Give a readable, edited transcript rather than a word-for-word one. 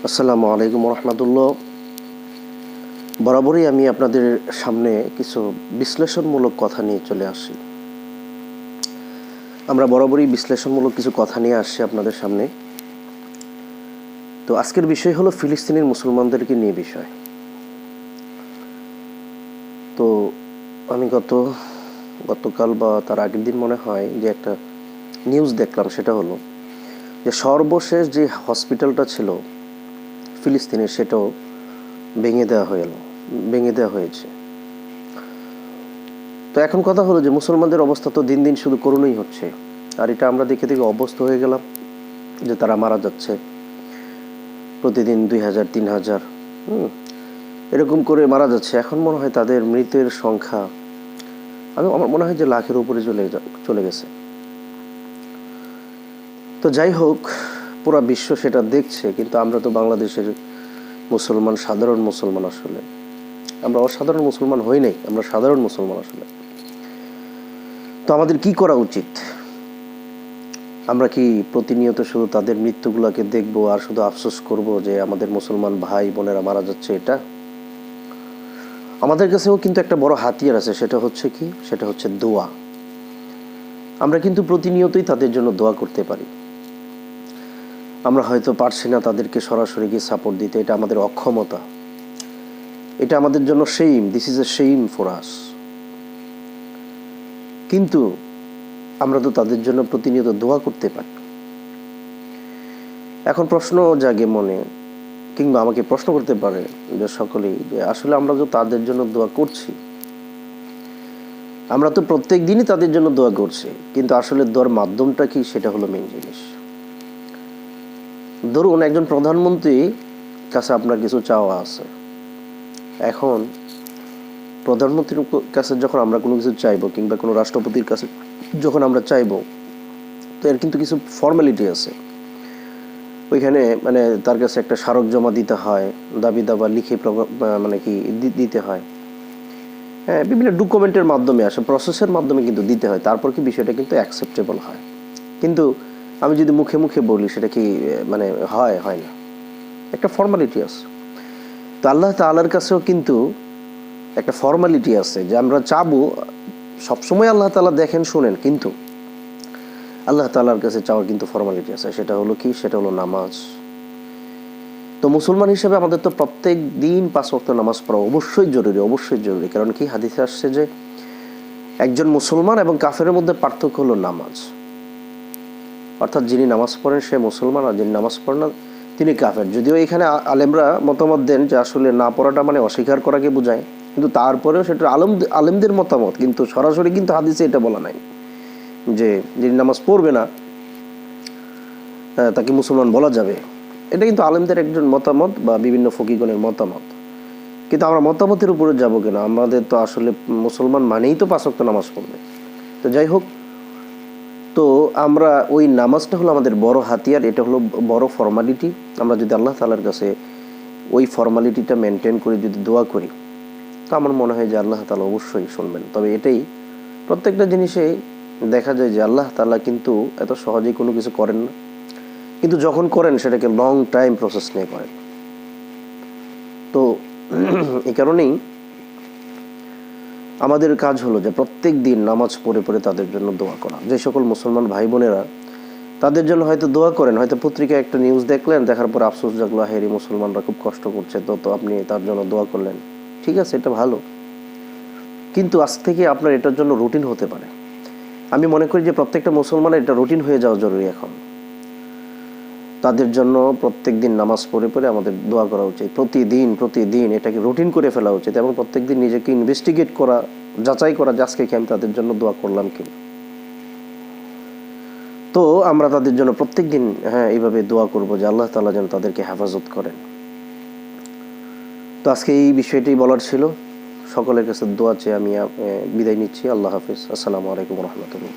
আসসালামু আলাইকুম রহমতুল্লাহ। বরাবরই আমি আপনাদের সামনে কিছু বিশ্লেষণমূলক কথা নিয়ে চলে আসি। আমরা বরাবরই বিশ্লেষণমূলক কিছু কথা নিয়ে আসছি আপনাদের সামনে। তো আজকের বিষয় হলো ফিলিস্তিনের মুসলমানদেরকে নিয়ে বিষয়। তো আমি গতকাল বা তার আগের দিন মনে হয় যে একটা নিউজ দেখলাম, সেটা হলো যে সর্বশেষ যে হসপিটালটা ছিল ফিলিস্তিনের, সেটাও ভেঙে দেওয়া হয়েছে। তো এখন কথা হলো যে মুসলমানদের অবস্থা তো দিন দিন শুধু করুণই হচ্ছে, আর এটা আমরা দেখে দেখে অভ্যস্ত হয়ে গেলাম যে তারা মারা যাচ্ছে প্রতিদিন 2000 3000 এরকম করে মারা যাচ্ছে। এখন মনে হয় তাদের মৃতের সংখ্যা আমার মনে হয় যে লাখের উপরে চলে গেছে। তো যাই হোক, পুরা বিশ্ব সেটা দেখছে, কিন্তু আমরা তো বাংলাদেশের মুসলমান, সাধারণ মুসলমান। আসলে আমরা অসাধারণ মুসলমান হই নাই, আমরা সাধারণ মুসলমান আসলে। তো আমাদের কি করা উচিত? আমরা কি প্রতিনিয়ত শুধু তাদের মৃত্যুগুলোকে দেখবো আর শুধু আফসোস করব যে আমাদের মুসলমান ভাই বোনেরা মারা যাচ্ছে? এটা আমাদের কাছেও কিন্তু একটা বড় হাতিয়ার আছে, সেটা হচ্ছে দোয়া। আমরা কিন্তু প্রতিনিয়তই তাদের জন্য দোয়া করতে পারি। আমরা হয়তো পারছি না তাদেরকে সরাসরি গিয়ে সাপোর্ট দিতে, এটা আমাদের অক্ষমতা, এটা আমাদের জন্য shame, this is a shame for us. কিন্তু আমরা তো তাদের জন্য প্রতিনিয়ত দোয়া করতে পারি। এখন প্রশ্ন জাগে মনে, কিংবা আমাকে প্রশ্ন করতে পারে যে সকলেই, যে আসলে আমরা তো তাদের জন্য দোয়া করছি, আমরা তো প্রত্যেক দিনই তাদের জন্য দোয়া করছি, কিন্তু আসলে দোয়ার মাধ্যমটা কি, সেটা হলো মেইন জিনিস। ধরুন একজন প্রধানমন্ত্রীর কাছে আপনার কিছু চাওয়া আছে। এখন প্রধানমন্ত্রীর কাছে যখন আমরা কোনো কিছু চাইবো, কিংবা কোনো রাষ্ট্রপতির কাছে যখন আমরা চাইবো, তো এর কিন্তু কিছু ফর্মালিটি আছে। ওইখানে মানে তার কাছে একটা স্মারক জমা দিতে হয়, দাবি দাবা লিখে দিতে হয়। হ্যাঁ, বিভিন্ন ডকুমেন্টের মাধ্যমে আসে, প্রসেসের মাধ্যমে কিন্তু দিতে হয়, তারপর কি বিষয়টা কিন্তু অ্যাকসেপ্টেবল হয়। কিন্তু আমি যদি মুখে মুখে বলি, সেটা কি হয় না, একটা ফর্মালিটি আছে। তো আল্লাহ তাআলার কাছেও কিন্তু একটা ফর্মালিটি আছে, যে আমরা চাবো সবসময় আল্লাহ তাআলা দেখেন, শুনেন, কিন্তু আল্লাহ তাআলার কাছে চাওয়ার কিন্তু ফর্মালিটি আছে। সেটা হলো নামাজ। তো মুসলমান হিসেবে আমাদের তো প্রত্যেক দিন 5 ওয়াক্ত নামাজ পড়া অবশ্যই জরুরি। কারণ কি, হাদিসে আসছে যে একজন মুসলমান এবং কাফেরের মধ্যে পার্থক্য হলো নামাজ। অর্থাৎ যিনি নামাজ পড়েন সে মুসলমান, আর যিনি নামাজ পড়েন না তিনি কাফের। যদিও এখানে আলেমরা মতামত দেন যে আসলে না পড়াটা মানে অস্বীকার করাকে বোঝায়, কিন্তু তারপরেও সেটা আলেমদের মতামত, কিন্তু সরাসরি কিন্তু হাদিসে এটা বলা নাই যে যিনি নামাজ পড়বে না তাকে মুসলমান বলা যাবে। এটা কিন্তু আলেমদের একজন মতামত বা বিভিন্ন ফকিগণের মতামত। কিন্তু আমরা মতামতের উপরে যাব কেন? আমাদের তো আসলে মুসলমান মানেই তো 5 ওয়াক্ত নামাজ পড়বে। তো যাই হোক, তো আমরা ওই নামাজটা হলো আমাদের বড় হাতিয়ার, এটা হলো বড় ফর্মালিটি। আমরা যদি আল্লাহ তাআলার কাছে ওই ফর্মালিটিটা মেনটেন করে যদি দোয়া করি, তো আমার মনে হয় যে আল্লাহ তাআলা অবশ্যই শুনবেন। তবে এটাই, প্রত্যেকটা জিনিসে দেখা যায় যে আল্লাহ তাআলা কিন্তু এত সহজেই কোনো কিছু করেন না, কিন্তু যখন করেন সেটাকে লং টাইম প্রসেস নিয়ে করেন। তো এই কারণেই আমাদের কাজ হলো যে প্রত্যেক দিন নামাজ পড়ে পড়ে তাদের জন্য দোয়া করা। যে সকল মুসলমান ভাই বোনেরা তাদের জন্য হয়তো দোয়া করেন, হয়তো পত্রিকায় একটা নিউজ দেখলেন, দেখার পর আফসোস জাগলো, হেরি মুসলমানরা খুব কষ্ট করছে, তো আপনি তার জন্য দোয়া করলেন, ঠিক আছে, এটা ভালো। কিন্তু আজ থেকে আপনার এটার জন্য রুটিন হতে পারে। আমি মনে করি যে প্রত্যেকটা মুসলমানের এটা রুটিন হয়ে যাওয়া জরুরি। এখন তাদের জন্য প্রত্যেক দিন নামাজ পড়ে পড়ে আমাদের দোয়া করা উচিত, প্রতিদিন এটাকে রুটিন করে ফেলা উচিত, এবং প্রত্যেক দিন নিজেকে ইনভেস্টিগেট করা, যাচাই করা যে আজকে কি আমি তাদের জন্য দোয়া করলাম কিনা। তো আমরা তাদের জন্য প্রত্যেক দিন এইভাবে দোয়া করব যে আল্লাহ তাআলা যেন তাদেরকে হেফাজত করেন। তো আজকে এই বিষয়টাই বলার ছিল। সকলের কাছে দোয়া চেয়ে আমি বিদায় নিচ্ছি। আল্লাহ হাফিজ। আসসালামু আলাইকুম রহমতুল্লাহ।